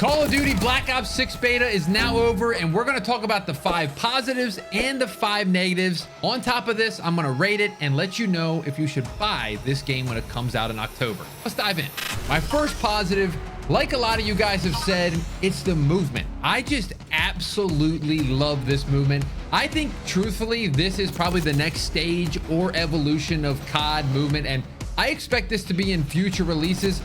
Call of Duty Black Ops 6 beta is now over, and we're going to talk about the 5 positives and the 5 negatives. On top of this, I'm going to rate it and let you know if you should buy this game when it comes out in October. Let's dive in. My first positive, like a lot of you guys have said, it's the movement. I just absolutely love this movement. I think, truthfully, this is probably the next stage or evolution of COD movement, and I expect this to be in future releases.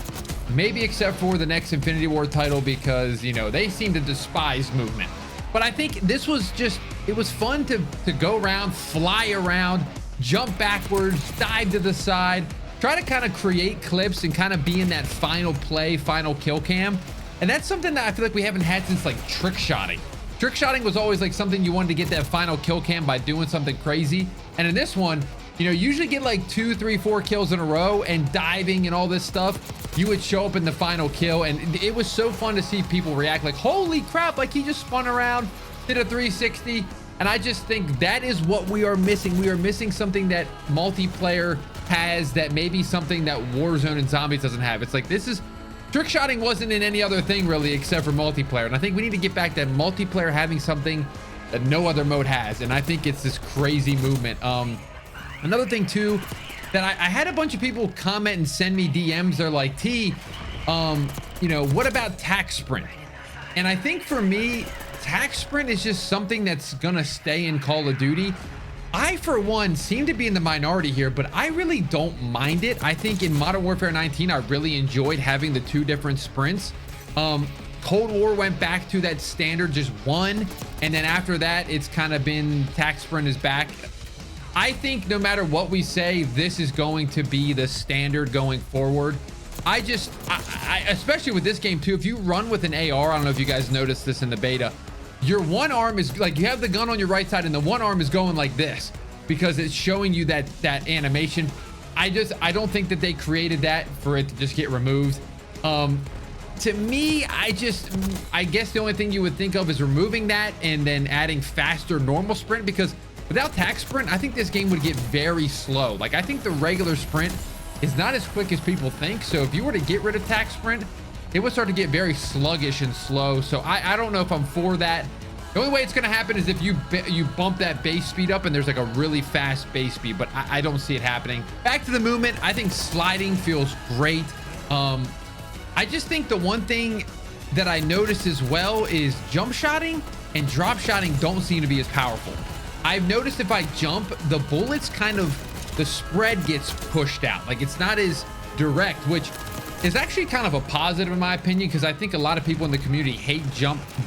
Maybe except for the next Infinity Ward title, because, you know, they seem to despise movement. But I think this was just, it was fun to go around, fly around, jump backwards, dive to the side, try to kind of create clips and kind of be in that final play, final kill cam. And that's something that I feel like we haven't had since like trick shotting. Trick shotting was always like something you wanted to get that final kill cam by doing something crazy. And in this one, you know, you usually get like 2, 3, 4 kills in a row, and diving and all this stuff, you would show up in the final kill. And it was so fun to see people react like, holy crap, like he just spun around, did a 360. And I just think that is what we are missing. We are missing something that multiplayer has, that maybe something that Warzone and Zombies doesn't have. It's like, this is, trick shotting wasn't in any other thing really except for multiplayer. And I think we need to get back that multiplayer having something that no other mode has. And I think it's this crazy movement. Another thing too, that I had a bunch of people comment and send me DMs. They're like, T, you know, what about tac sprint? And I think for me, tac sprint is just something that's gonna stay in Call of Duty. I, for one, seem to be in the minority here, but I really don't mind it. I think in Modern Warfare 19, I really enjoyed having the 2 different sprints. Cold War went back to that standard, just 1. And then after that, it's kind of been tac sprint is back. I think no matter what we say, this is going to be the standard going forward. I especially with this game too, if you run with an AR, I don't know if you guys noticed this in the beta, your one arm is like, you have the gun on your right side and the one arm is going like this because it's showing you that animation. I don't think that they created that for it to just get removed. To me, I guess the only thing you would think of is removing that and then adding faster normal sprint, because without tac sprint, I think this game would get very slow. Like, I think the regular sprint is not as quick as people think. So if you were to get rid of tac sprint, it would start to get very sluggish and slow. So I don't know if I'm for that. The only way it's going to happen is if you bump that base speed up and there's like a really fast base speed, but I don't see it happening. Back to the movement, I think sliding feels great. I just think the one thing that I noticed as well is jump shotting and drop shotting don't seem to be as powerful. I've noticed if I jump, the bullets the spread gets pushed out. Like, it's not as direct, which is actually kind of a positive in my opinion, because I think a lot of people in the community hate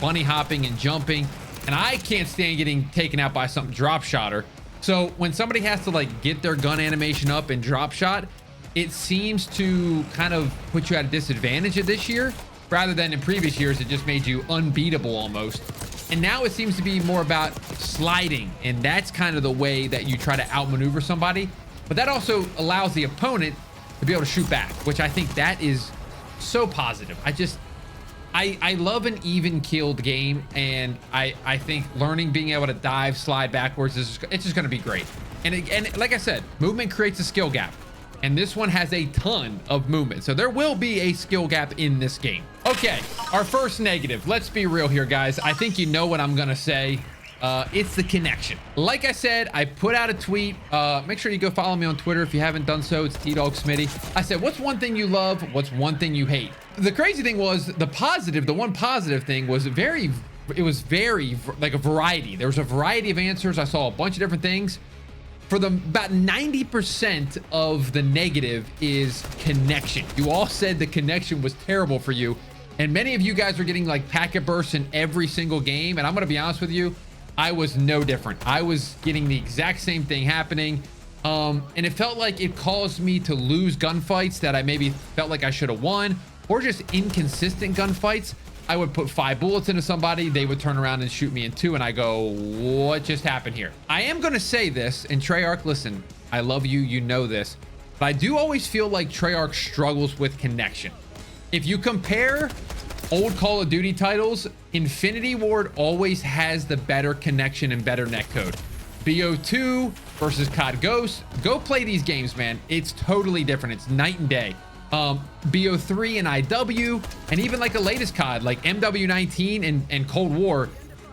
bunny hopping and jumping, and I can't stand getting taken out by some drop shotter. So when somebody has to like get their gun animation up and drop shot, it seems to kind of put you at a disadvantage of this year, rather than in previous years, it just made you unbeatable almost. And now it seems to be more about sliding, and that's kind of the way that you try to outmaneuver somebody. But that also allows the opponent to be able to shoot back, which I think that is so positive. I love an even keeled game, and I think learning being able to dive, slide backwards, it's just going to be great. And like I said, movement creates a skill gap. And this one has a ton of movement. So there will be a skill gap in this game. Okay, our first negative. Let's be real here, guys. I think you know what I'm gonna say. It's the connection. Like I said, I put out a tweet. Make sure you go follow me on Twitter if you haven't done so. It's Tdawgsmitty. I said, what's one thing you love? What's one thing you hate? The crazy thing was the one positive thing was very like a variety. There was a variety of answers. I saw a bunch of different things. For about 90% of the negative is connection. You all said the connection was terrible for you. And many of you guys are getting like packet bursts in every single game. And I'm going to be honest with you, I was no different. I was getting the exact same thing happening. And it felt like it caused me to lose gunfights that I maybe felt like I should have won, or just inconsistent gunfights. I would put 5 bullets into somebody, they would turn around and shoot me in 2, and I go, what just happened here? I am going to say this, and Treyarch, listen, I love you, you know this, but I do always feel like Treyarch struggles with connection. If you compare old Call of Duty titles, Infinity Ward always has the better connection and better netcode. BO2 versus COD Ghost, go play these games, man. It's totally different. It's night and day. BO3 and IW, and even like a latest COD like MW19 and Cold War.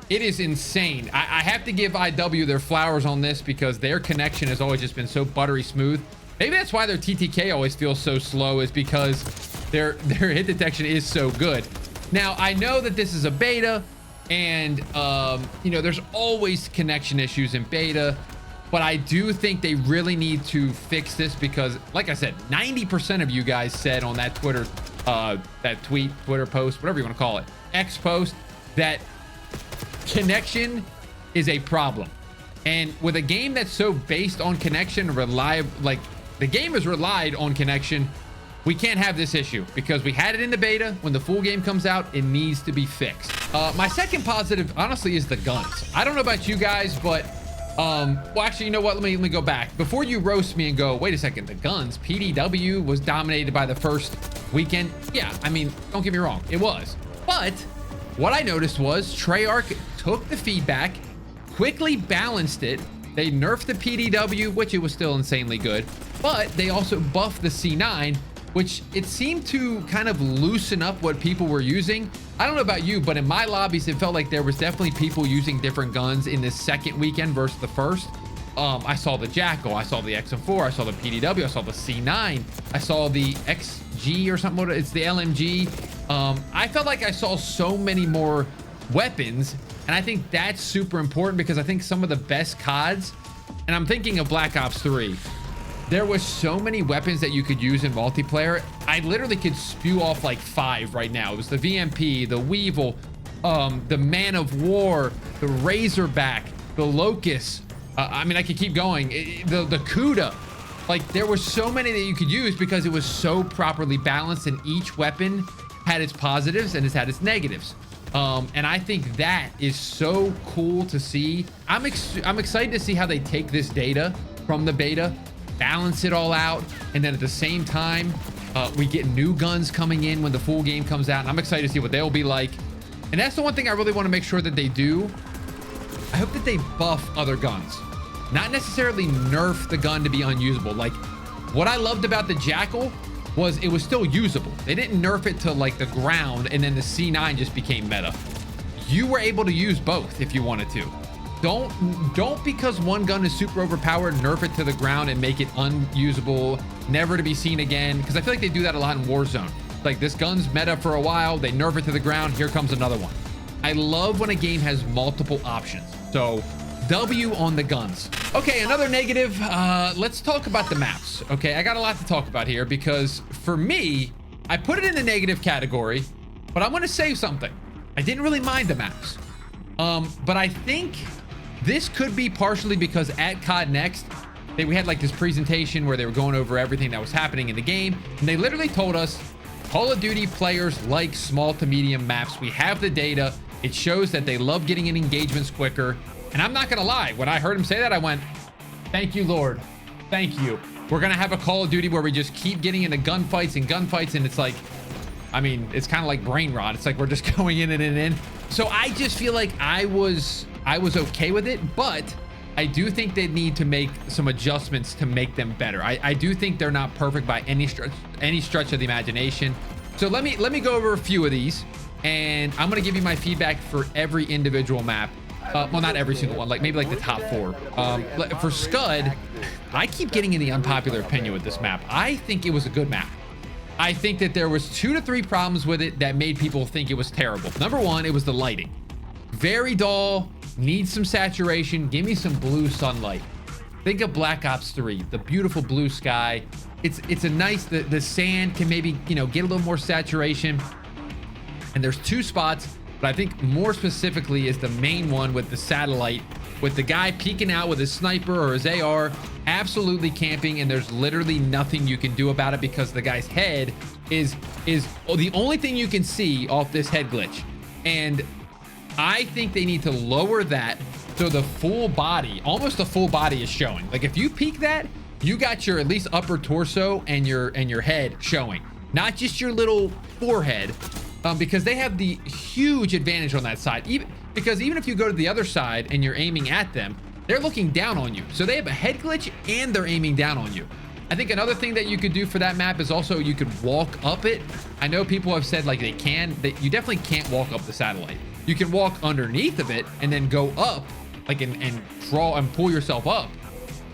It is insane. I have to give IW their flowers on this because their connection has always just been so buttery smooth. Maybe that's why their TTK always feels so slow, is because their hit detection is so good. Now, I know that this is a beta, and you know, there's always connection issues in beta, but I do think they really need to fix this because, like I said, 90% of you guys said on that Twitter post, whatever you want to call it, X post, that connection is a problem. And with a game that's so based on connection, like the game is relied on connection, we can't have this issue because we had it in the beta. When the full game comes out, it needs to be fixed. My second positive, honestly, is the guns. I don't know about you guys, but well, actually, you know what? Let me go back before you roast me and go, wait a second, the guns. PDW was dominated by the first weekend. Yeah, I mean, don't get me wrong, it was. But what I noticed was Treyarch took the feedback, quickly balanced it. They nerfed the PDW, which it was still insanely good, but they also buffed the C9, which it seemed to kind of loosen up what people were using. I don't know about you, but in my lobbies, it felt like there was definitely people using different guns in this second weekend versus the first. I saw the Jackal, I saw the XM4, I saw the PDW, I saw the C9, I saw the XG or something. It's the LMG. I felt like I saw so many more weapons, and I think that's super important because I think some of the best CODs, and I'm thinking of Black Ops 3, there was so many weapons that you could use in multiplayer. I literally could spew off like 5 right now. It was the VMP, the Weevil, the Man of War, the Razorback, the Locust. I mean, I could keep going. The Cuda. Like, there were so many that you could use because it was so properly balanced, and each weapon had its positives and it's had its negatives. And I think that is so cool to see. I'm excited to see how they take this data from the beta, balance it all out, and then at the same time, we get new guns coming in when the full game comes out, and I'm excited to see what they'll be like. And that's the one thing I really want to make sure that they do. I hope that they buff other guns, not necessarily nerf the gun to be unusable. Like, what I loved about the Jackal was it was still usable. They didn't nerf it to like the ground and then the C9 just became meta. You were able to use both if you wanted to. Don't because one gun is super overpowered, nerf it to the ground and make it unusable, never to be seen again. Because I feel like they do that a lot in Warzone. Like, this gun's meta for a while, they nerf it to the ground, here comes another one. I love when a game has multiple options. So W on the guns. Okay, another negative. Let's talk about the maps. Okay, I got a lot to talk about here because for me, I put it in the negative category, but I'm gonna say something. I didn't really mind the maps. But I think this could be partially because at COD Next, we had like this presentation where they were going over everything that was happening in the game. And they literally told us, Call of Duty players like small to medium maps. We have the data. It shows that they love getting in engagements quicker. And I'm not gonna lie, when I heard him say that, I went, thank you, Lord. Thank you. We're gonna have a Call of Duty where we just keep getting into gunfights, and it's like, I mean, it's kind of like brain rot. It's like we're just going in and in and in. So I just feel like I was okay with it, but I do think they need to make some adjustments to make them better. I do think they're not perfect by any stretch of the imagination. So let me go over a few of these, and I'm gonna give you my feedback for every individual map. Well, not every single one, like maybe like the top 4. For Scud, I keep getting in the unpopular opinion with this map. I think it was a good map. I think that there was 2 to 3 problems with it that made people think it was terrible. Number 1, it was the lighting. Very dull, needs some saturation. Give me some blue sunlight. Think of Black Ops 3, the beautiful blue sky. It's a nice, the sand can maybe, you know, get a little more saturation. And there's 2 spots, but I think more specifically is the main one with the satellite, with the guy peeking out with his sniper or his AR, absolutely camping, and there's literally nothing you can do about it because the guy's head is the only thing you can see off this head glitch. And I think they need to lower that so the full body, almost the full body, is showing. Like, if you peek that, you got your at least upper torso and your head showing, not just your little forehead. Because they have the huge advantage on that side. Because even if you go to the other side and you're aiming at them, they're looking down on you. So they have a head glitch and they're aiming down on you. I think another thing that you could do for that map is also you could walk up it. I know people have said like they can, that you definitely can't walk up the satellite. You can walk underneath of it and then go up, like and crawl and pull yourself up.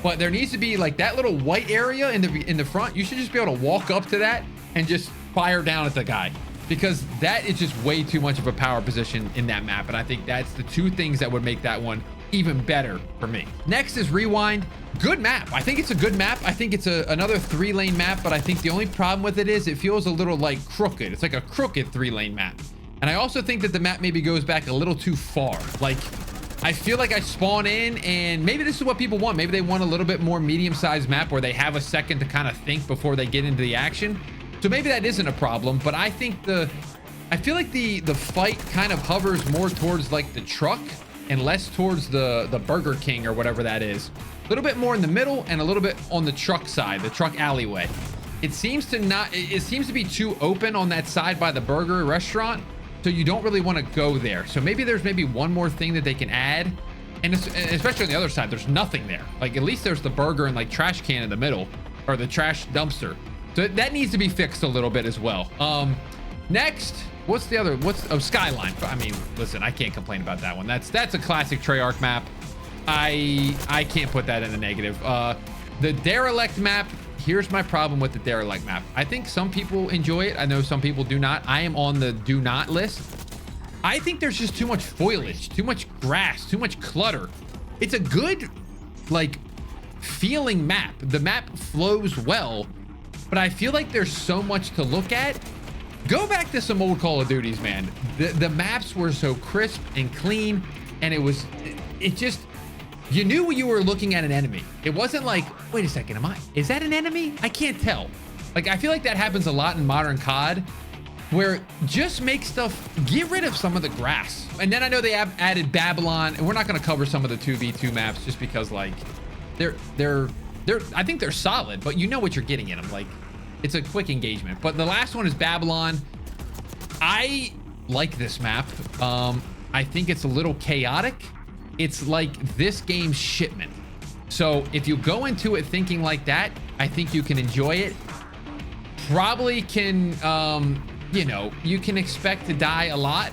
But there needs to be like that little white area in the front. You should just be able to walk up to that and just fire down at the guy, because that is just way too much of a power position in that map. And I think that's the two things that would make that one even better for me. Next is Rewind. Good map. I think it's a good map. I think it's another 3-lane map, but I think the only problem with it is it feels a little like crooked. It's like a crooked 3-lane map. And I also think that the map maybe goes back a little too far. Like, I feel like I spawn in, and maybe this is what people want. Maybe they want a little bit more medium-sized map where they have a second to kind of think before they get into the action. So maybe that isn't a problem, but I think I feel like the fight kind of hovers more towards like the truck and less towards the Burger King or whatever that is. A little bit more in the middle and a little bit on the truck side, the truck alleyway. It seems to be too open on that side by the burger restaurant, so you don't really want to go there. So maybe there's one more thing that they can add, and especially on the other side, there's nothing there. Like, at least there's the burger and like trash can in the middle, or the trash dumpster. So that needs to be fixed a little bit as well. Next, Skyline. I mean, listen, I can't complain about that one. That's a classic Treyarch map. I can't put that in the negative. The Derelict map, here's my problem with the Derelict map. I think some people enjoy it. I know some people do not. I am on the do not list. I think there's just too much foliage, too much grass, too much clutter. It's a good, like, feeling map. The map flows well, but I feel like there's so much to look at. Go back to some old Call of Duties, man. The maps were so crisp and clean, and it just, you knew you were looking at an enemy. It wasn't like, wait a second, is that an enemy? I can't tell. Like, I feel like that happens a lot in modern COD, where just make stuff, get rid of some of the grass. And then I know they added Babylon, and we're not going to cover some of the 2v2 maps just because, like, I think they're solid, but you know what you're getting in them. Like, it's a quick engagement. But the last one is Babylon. I like this map. I think it's a little chaotic. It's like this game's Shipment. So if you go into it thinking like that, I think you can enjoy it. Probably can, you know, you can expect to die a lot.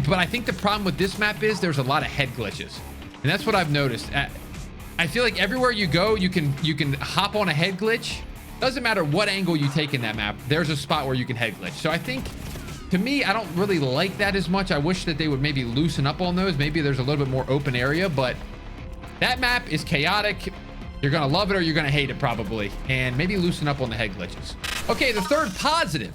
But I think the problem with this map is there's a lot of head glitches. And that's what I've noticed. I feel like everywhere you go, you can hop on a head glitch. Doesn't matter what angle you take in that map, there's a spot where you can head glitch. So I think, to me, I don't really like that as much. I wish that they would maybe loosen up on those. Maybe there's a little bit more open area, but that map is chaotic. You're gonna love it or you're gonna hate it probably. And maybe loosen up on the head glitches. Okay, the third positive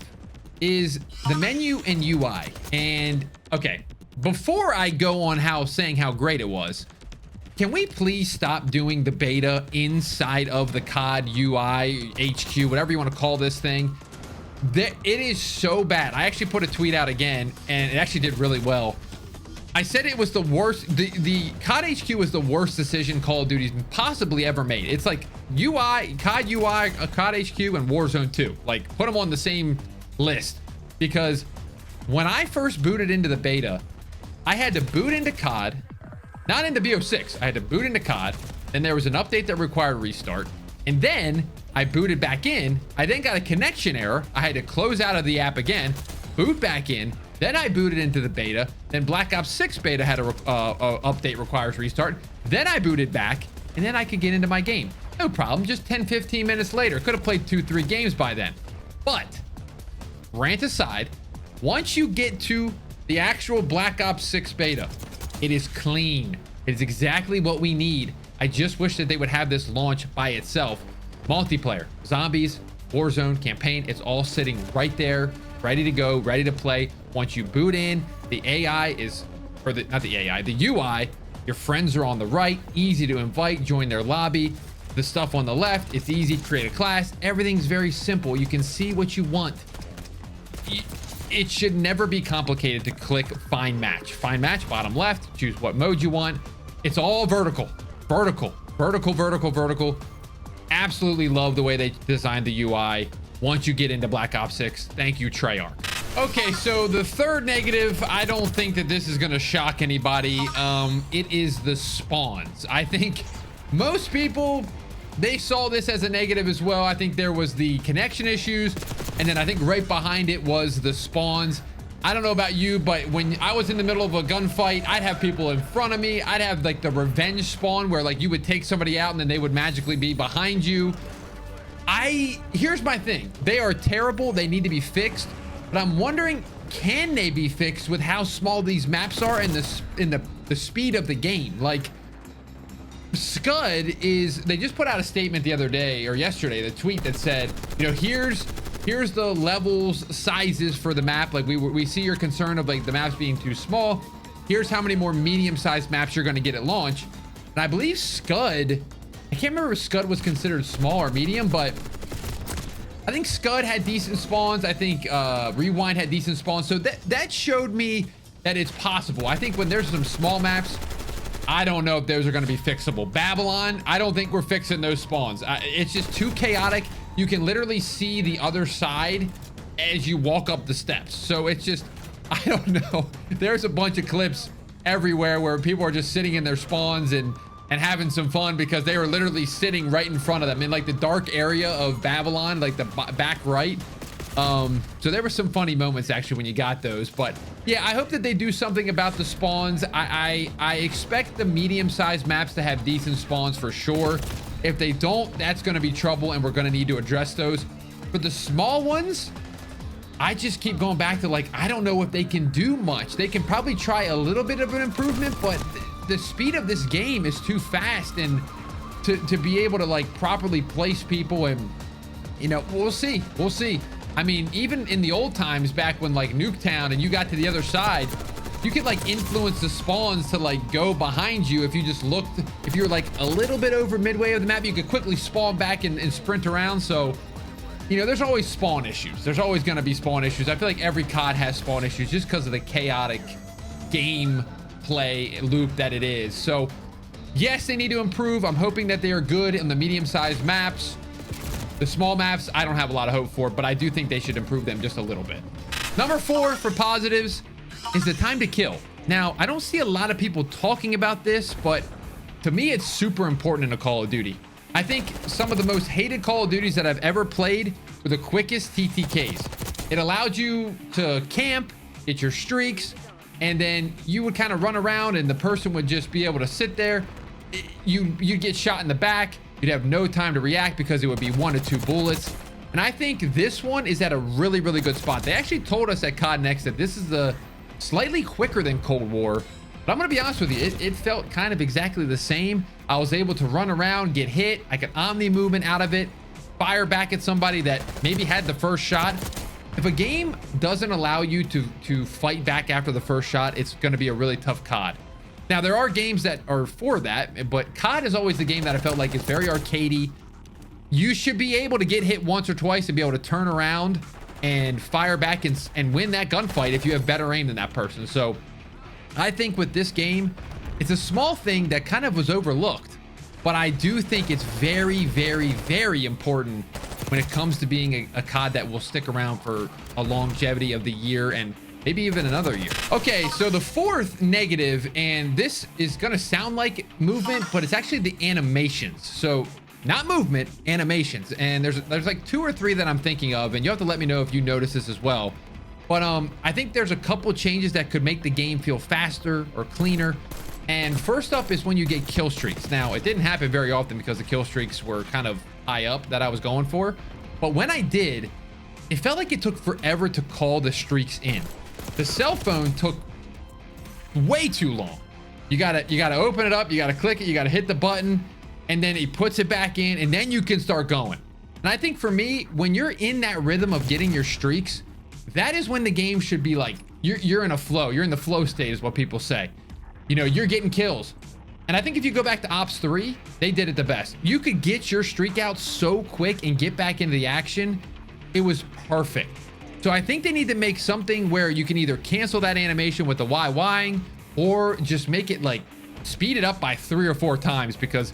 is the menu and UI. And okay, before I go on saying how great it was, can we please stop doing the beta inside of the COD UI, HQ, whatever you want to call this thing? It is so bad. I actually put a tweet out again, and it actually did really well. I said it was the worst. The COD HQ was the worst decision Call of Duty's possibly ever made. It's like UI, COD UI, COD HQ, and Warzone 2. Like, put them on the same list. Because when I first booted into the beta, I had to boot into COD. Not into BO6. I had to boot into COD. Then there was an update that required restart. And then I booted back in. I then got a connection error. I had to close out of the app again, boot back in. Then I booted into the beta. Then Black Ops 6 beta had a update requires restart. Then I booted back, and then I could get into my game. No problem. Just 10, 15 minutes later. Could have played 2-3 games by then. But rant aside, once you get to the actual Black Ops 6 beta, it is clean. It is exactly what we need. I just wish that they would have this launch by itself. Multiplayer, zombies, Warzone, campaign, it's all sitting right there, ready to go, ready to play. Once you boot in, the AI is, or not the AI, the UI, your friends are on the right, easy to invite, join their lobby. The stuff on the left, it's easy, create a class. Everything's very simple. You can see what you want. It should never be complicated to click find match. Find match, bottom left, choose what mode you want. It's all vertical. Vertical. Absolutely love the way they designed the UI. Once you get into Black Ops 6, thank you, Treyarch. Okay, so the third negative, I don't think that this is gonna shock anybody. It is the spawns. I think most people they saw this as a negative as well. I think there was the connection issues, and then I think right behind it was the spawns. I don't know about you, but when I was in the middle of a gunfight, I'd have people in front of me. I'd have like the revenge spawn where like you would take somebody out and then they would magically be behind you. Here's my thing. They are terrible. They need to be fixed, but I'm wondering, can they be fixed with how small these maps are and the speed of the game? Like, Scud is, they just put out a statement the other day or yesterday, the tweet that said, you know, here's the levels sizes for the map. Like we see your concern of like the maps being too small. Here's how many more medium-sized maps you're going to get at launch. And I believe Scud, I can't remember if Scud was considered small or medium, but I think Scud had decent spawns. I think Rewind had decent spawns. So that showed me that it's possible. I think when there's some small maps, I don't know if those are going to be fixable. Babylon, I don't think we're fixing those spawns. It's just too chaotic. You can literally see the other side as you walk up the steps. So it's just, I don't know. There's a bunch of clips everywhere where people are just sitting in their spawns and having some fun because they were literally sitting right in front of them in like the dark area of Babylon, like the back right. So there were some funny moments actually when you got those, but yeah, I hope that they do something about the spawns. I expect the medium-sized maps to have decent spawns for sure. If they don't, that's going to be trouble and we're going to need to address those. For the small ones, I just keep going back to like, I don't know if they can do much. They can probably try a little bit of an improvement, but the speed of this game is too fast, and to be able to like properly place people, and you know, we'll see. I mean, even in the old times back when like Nuketown and you got to the other side, you could like influence the spawns to like go behind you. If you just looked, if you're like a little bit over midway of the map, you could quickly spawn back and sprint around. So, you know, there's always spawn issues. There's always going to be spawn issues. I feel like every COD has spawn issues just because of the chaotic game play loop that it is. So yes, they need to improve. I'm hoping that they are good in the medium-sized maps. The small maps, I don't have a lot of hope for, but I do think they should improve them just a little bit. Number 4 for positives is the time to kill. Now, I don't see a lot of people talking about this, but to me, it's super important in a Call of Duty. I think some of the most hated Call of Duties that I've ever played were the quickest TTKs. It allowed you to camp, get your streaks, and then you would kind of run around and the person would just be able to sit there. You'd get shot in the back. You'd have no time to react because it would be 1 to 2 bullets. And I think this one is at a really, really good spot. They actually told us at COD Next that this is the slightly quicker than Cold War. But I'm going to be honest with you, it felt kind of exactly the same. I was able to run around, get hit. I could omni movement out of it, fire back at somebody that maybe had the first shot. If a game doesn't allow you to fight back after the first shot, it's going to be a really tough COD. Now, there are games that are for that, but COD is always the game that I felt like is very arcadey. You should be able to get hit once or twice and be able to turn around and fire back and win that gunfight if you have better aim than that person. So I think with this game, it's a small thing that kind of was overlooked, but I do think it's very, very, very important when it comes to being a COD that will stick around for a longevity of the year and maybe even another year. Okay, so the 4th negative, and this is gonna sound like movement, but it's actually the animations. So not movement, animations. And there's like 2 or 3 that I'm thinking of, and you have to let me know if you notice this as well. But I think there's a couple changes that could make the game feel faster or cleaner. And first up is when you get kill streaks. Now, it didn't happen very often because the kill streaks were kind of high up that I was going for. But when I did, it felt like it took forever to call the streaks in. The cell phone took way too long. You gotta open it up, you gotta click it, you gotta hit the button, and then it puts it back in, and then you can start going. And I think for me, when you're in that rhythm of getting your streaks, that is when the game should be like, you're in a flow. You're in the flow state is what people say. You know, you're getting kills. And I think if you go back to Ops 3, they did it the best. You could get your streak out so quick and get back into the action. It was perfect. So I think they need to make something where you can either cancel that animation with the YYing or just make it like speed it up by 3 or 4 times, because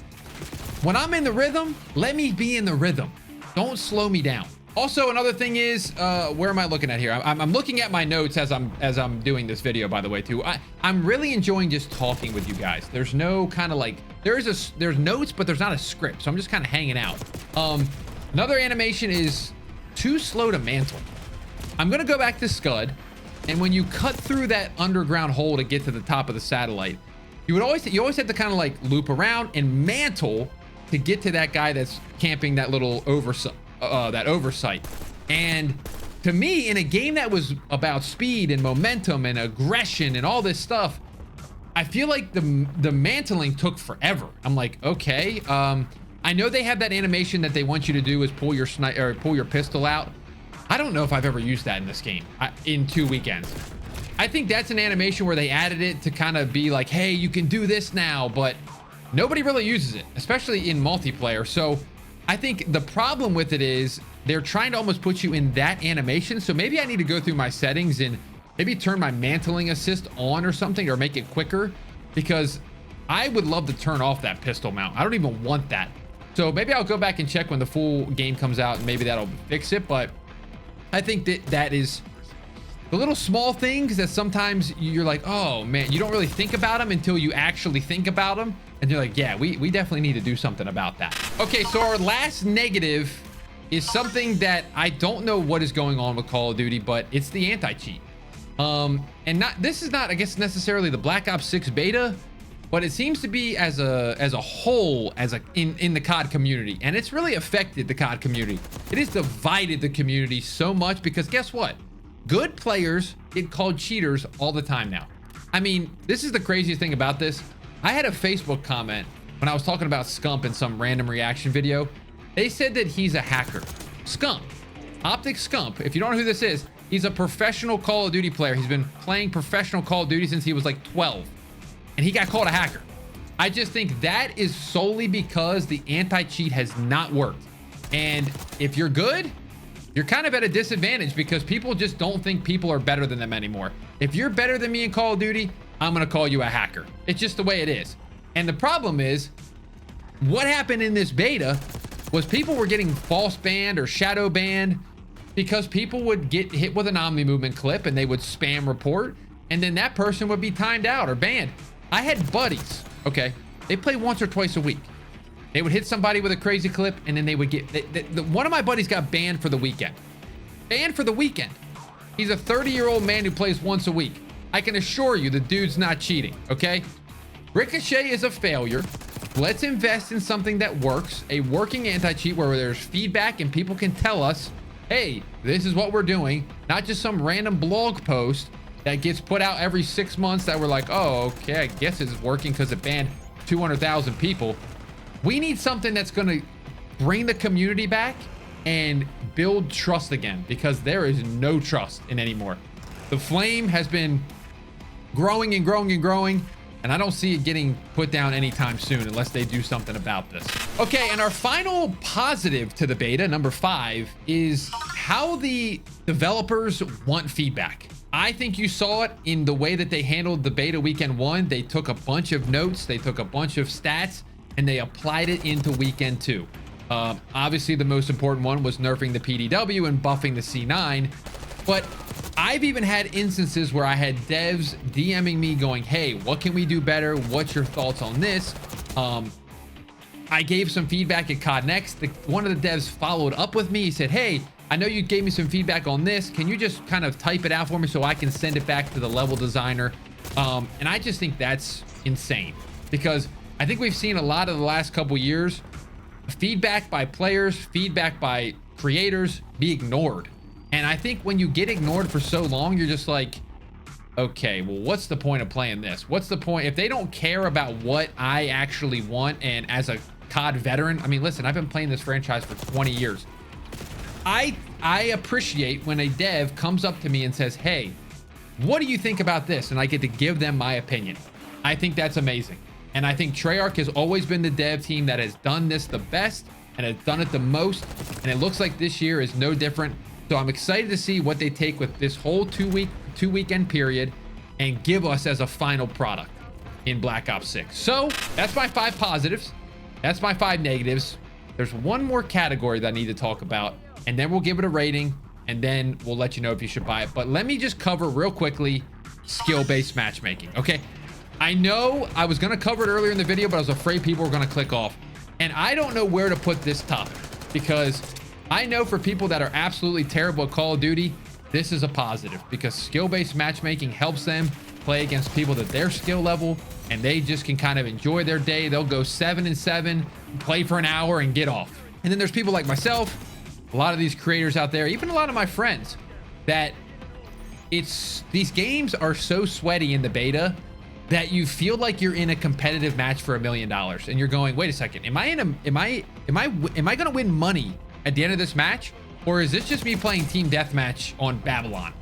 when I'm in the rhythm, let me be in the rhythm. Don't slow me down. Also, another thing is, where am I looking at here? I'm looking at my notes as I'm doing this video, by the way, too. I'm really enjoying just talking with you guys. There's no kind of like, there's notes, but there's not a script. So I'm just kind of hanging out. Another animation is too slow to mantle. I'm going to go back to Scud. And when you cut through that underground hole to get to the top of the satellite, you always have to kind of like loop around and mantle to get to that guy that's camping that little oversight. And to me, in a game that was about speed and momentum and aggression and all this stuff, I feel like the mantling took forever. I'm like, okay, I know they have that animation that they want you to do is pull your pistol out. I don't know if I've ever used that in this game in 2 weekends. I think that's an animation where they added it to kind of be like, hey, you can do this now, but nobody really uses it, especially in multiplayer. So I think the problem with it is they're trying to almost put you in that animation. So maybe I need to go through my settings and maybe turn my mantling assist on or something, or make it quicker, because I would love to turn off that pistol mount. I don't even want that. So maybe I'll go back and check when the full game comes out and maybe that'll fix it. But I think that is the little small things that sometimes you're like, oh man, you don't really think about them until you actually think about them. And you're like, yeah, we definitely need to do something about that. Okay, so our last negative is something that I don't know what is going on with Call of Duty, but it's the anti-cheat. And this is not, I guess, necessarily the Black Ops 6 beta, but it seems to be as a whole, in the COD community, and it's really affected the COD community. It has divided the community so much because guess what? Good players get called cheaters all the time now. I mean, this is the craziest thing about this. I had a Facebook comment when I was talking about Scump in some random reaction video. They said that he's a hacker. Scump, Optic Scump, if you don't know who this is, he's a professional Call of Duty player. He's been playing professional Call of Duty since he was like 12. And he got called a hacker. I just think that is solely because the anti-cheat has not worked. And if you're good, you're kind of at a disadvantage because people just don't think people are better than them anymore. If you're better than me in Call of Duty, I'm going to call you a hacker. It's just the way it is. And the problem is, what happened in this beta was people were getting false banned or shadow banned because people would get hit with an Omni movement clip and they would spam report, and then that person would be timed out or banned. I had buddies, okay? They play once or twice a week. They would hit somebody with a crazy clip, and then they would get... one of my buddies got banned for the weekend. Banned for the weekend. He's a 30-year-old man who plays once a week. I can assure you the dude's not cheating, okay? Ricochet is a failure. Let's invest in something that works. A working anti-cheat where there's feedback and people can tell us, hey, this is what we're doing. Not just some random blog post that gets put out every 6 months that we're like, oh, okay, I guess it's working because it banned 200,000 people. We need something that's going to bring the community back and build trust again, because there is no trust in anymore. The flame has been growing and growing and growing, and I don't see it getting put down anytime soon unless they do something about this. Okay, and our final positive to the beta, number 5, is how the developers want feedback. I think you saw it in the way that they handled the beta weekend 1. They took a bunch of notes, they took a bunch of stats, and they applied it into weekend 2. Obviously, the most important one was nerfing the PDW and buffing the C9. But I've even had instances where I had devs DMing me going, hey, what can we do better? What's your thoughts on this? I gave some feedback at COD Next. One of the devs followed up with me. He said, hey, I know you gave me some feedback on this. Can you just kind of type it out for me so I can send it back to the level designer? And I just think that's insane, because I think we've seen a lot of the last couple years, feedback by players, feedback by creators be ignored. And I think when you get ignored for so long, you're just like, okay, well, what's the point of playing this? What's the point? If they don't care about what I actually want, and as a COD veteran, I mean, listen, I've been playing this franchise for 20 years. I appreciate when a dev comes up to me and says, hey, what do you think about this? And I get to give them my opinion. I think that's amazing. And I think Treyarch has always been the dev team that has done this the best and has done it the most. And it looks like this year is no different. So I'm excited to see what they take with this whole two weekend period and give us as a final product in Black Ops 6. So that's my 5 positives. That's my 5 negatives. there's one more category that I need to talk about, and then we'll give it a rating, and then we'll let you know if you should buy it. But let me just cover real quickly skill-based matchmaking. Okay, I know I was going to cover it earlier in the video, but I was afraid people were going to click off, and I don't know where to put this topic, because I know for people that are absolutely terrible at Call of Duty, this is a positive, because skill-based matchmaking helps them play against people at their skill level, and they just can kind of enjoy their day. They'll go 7-7, play for an hour, and get off. And then there's people like myself, a lot of these creators out there, even a lot of my friends, that these games are so sweaty in the beta that you feel like you're in a competitive match for $1 million, and you're going, wait a second, am I gonna win money at the end of this match, or is this just me playing team deathmatch on Babylon?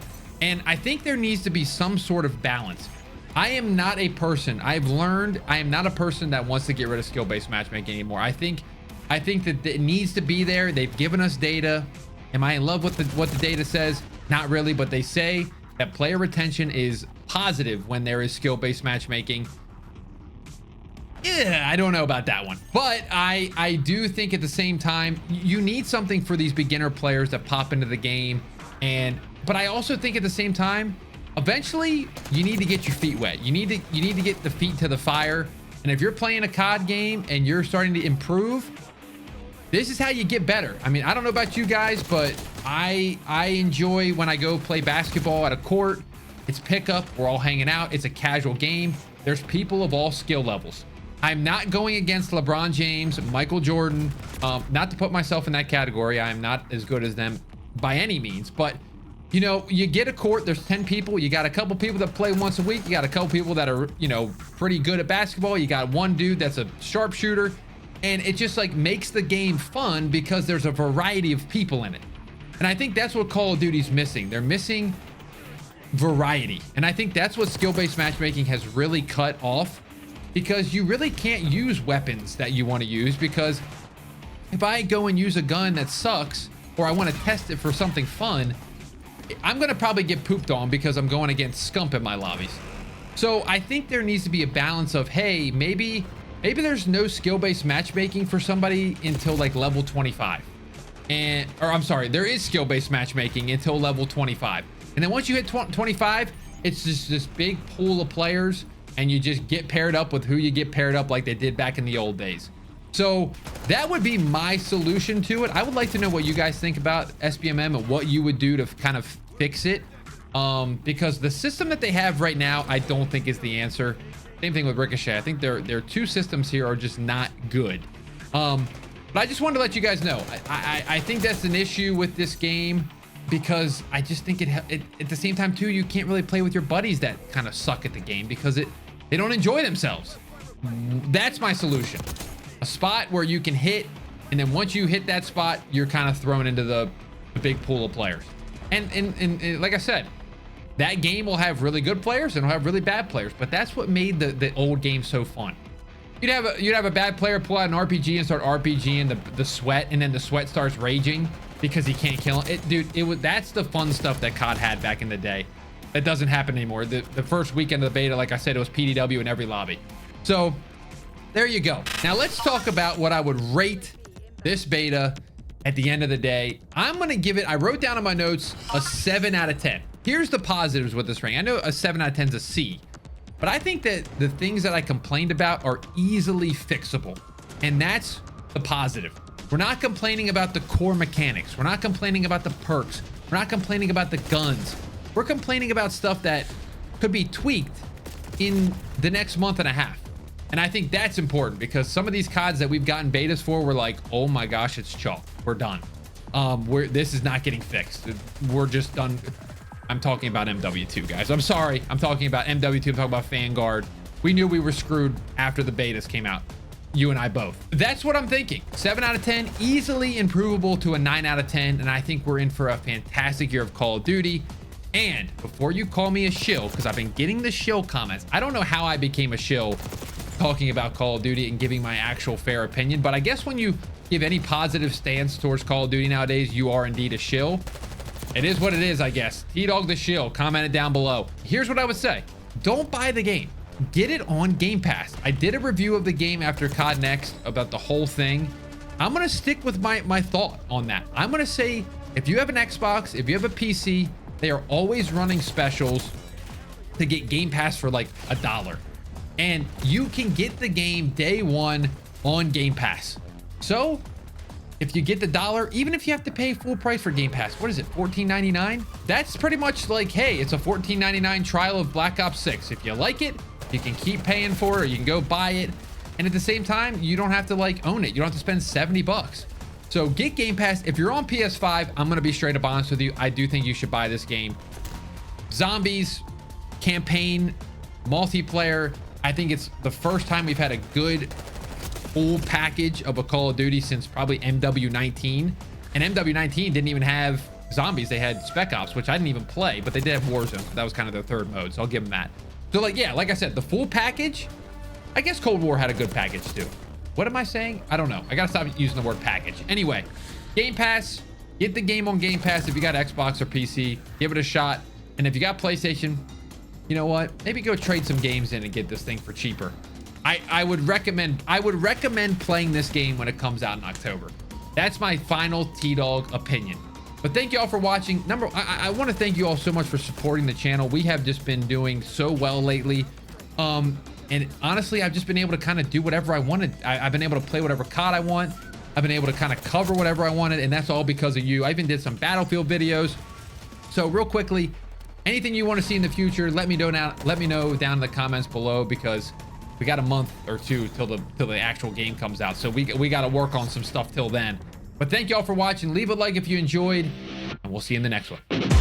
And I think there needs to be some sort of balance. I am not a person, I've learned I am not a person that wants to get rid of skill-based matchmaking anymore. I think that it needs to be there. They've given us data. Am I in love with what the data says? Not really, but they say that player retention is positive when there is skill-based matchmaking. Yeah, I don't know about that one, but I do think at the same time you need something for these beginner players that pop into the game, but I also think at the same time eventually you need to get your feet wet. You need to get the feet to the fire, and if you're playing a COD game and you're starting to improve, this is how you get better. I mean, I don't know about you guys, but I enjoy when I go play basketball at a court. It's pickup, we're all hanging out, it's a casual game, there's people of all skill levels. I'm not going against LeBron James, Michael Jordan, not to put myself in that category. I am not as good as them by any means, but you know, you get a court, there's 10 people, you got a couple people that play once a week, you got a couple people that are, you know, pretty good at basketball, you got one dude that's a sharpshooter, and it just like makes the game fun because there's a variety of people in it. And I think that's what Call of Duty's missing. They're missing variety, and I think that's what skill-based matchmaking has really cut off, because you really can't use weapons that you want to use, because if I go and use a gun that sucks, or I want to test it for something fun, I'm going to probably get pooped on because I'm going against scump in my lobbies. So I think there needs to be a balance of, hey, maybe there's no skill-based matchmaking for somebody until like level 25. Or I'm sorry, there is skill-based matchmaking until level 25. And then once you hit 25, it's just this big pool of players, and you just get paired up with who you get paired up like they did back in the old days. So that would be my solution to it. I would like to know what you guys think about SBMM and what you would do to kind of fix it. Because the system that they have right now, I don't think is the answer. Same thing with Ricochet. I think their two systems here are just not good. But I just wanted to let you guys know, I think that's an issue with this game, because I just think it at the same time too, you can't really play with your buddies that kind of suck at the game because they don't enjoy themselves. That's my solution. A spot where you can hit, and then once you hit that spot, you're kind of thrown into the big pool of players. And like I said, that game will have really good players and it'll have really bad players, but that's what made the old game so fun. You'd have a bad player pull out an RPG and start RPGing the sweat, and then the sweat starts raging because he can't kill him. Dude, that's the fun stuff that COD had back in the day. That doesn't happen anymore. The first weekend of the beta, like I said, it was PDW in every lobby. So there you go. Now let's talk about what I would rate this beta at the end of the day. I'm going to give it, I wrote down in my notes, a 7 out of 10. Here's the positives with this rank. I know a 7 out of 10 is a C, but I think that the things that I complained about are easily fixable. And that's the positive. We're not complaining about the core mechanics. We're not complaining about the perks. We're not complaining about the guns. We're complaining about stuff that could be tweaked in the next month and a half. And I think that's important, because some of these CODs that we've gotten betas for, we're like, oh my gosh, it's chalk. We're done. This is not getting fixed. We're just done. I'm talking about MW2, guys. I'm sorry. I'm talking about MW2. I'm talking about Vanguard. We knew we were screwed after the betas came out. You and I both. That's what I'm thinking. 7 out of 10, easily improvable to a 9 out of 10. And I think we're in for a fantastic year of Call of Duty. And before you call me a shill, because I've been getting the shill comments. I don't know how I became a shill talking about Call of Duty and giving my actual fair opinion, but I guess when you give any positive stance towards Call of Duty nowadays, you are indeed a shill. It is what it is, I guess. Tdawg the shill, comment it down below. Here's what I would say. Don't buy the game. Get it on Game Pass. I did a review of the game after COD Next about the whole thing, I'm going to stick with my thought on that. I'm going to say, if you have an Xbox, if you have a PC, they are always running specials to get Game Pass for like $1. And you can get the game day one on Game Pass. So if you get the $1, even if you have to pay full price for Game Pass, what is it, $14.99? That's pretty much like, hey, it's a $14.99 trial of Black Ops 6. If you like it, you can keep paying for it, or you can go buy it. And at the same time, you don't have to like own it. You don't have to spend 70 bucks. So get Game Pass. If you're on PS5, I'm going to be straight up honest with you. I do think you should buy this game. Zombies, campaign, multiplayer. I think it's the first time we've had a good full package of a Call of Duty since probably MW19. And MW19 didn't even have zombies. They had Spec Ops, which I didn't even play, but they did have Warzone. That was kind of their third mode, so I'll give them that. So like, yeah, like I said, the full package. I guess Cold War had a good package too. What am I saying? I don't know. I gotta stop using the word package. Anyway, Game Pass. Get the game on Game Pass if you got Xbox or PC. Give it a shot. And if you got PlayStation, you know what? Maybe go trade some games in and get this thing for cheaper. I would recommend playing this game when it comes out in October. That's my final T-Dawg opinion. But thank you all for watching. I want to thank you all so much for supporting the channel. We have just been doing so well lately. And honestly, I've just been able to kind of do whatever I wanted. I've been able to play whatever COD I want. I've been able to kind of cover whatever I wanted, and that's all because of you. I even did some Battlefield videos. So real quickly, anything you want to see in the future, let me know down in the comments below, because we got a month or two till the actual game comes out. So we got to work on some stuff till then. But thank you all for watching. Leave a like if you enjoyed, and we'll see you in the next one.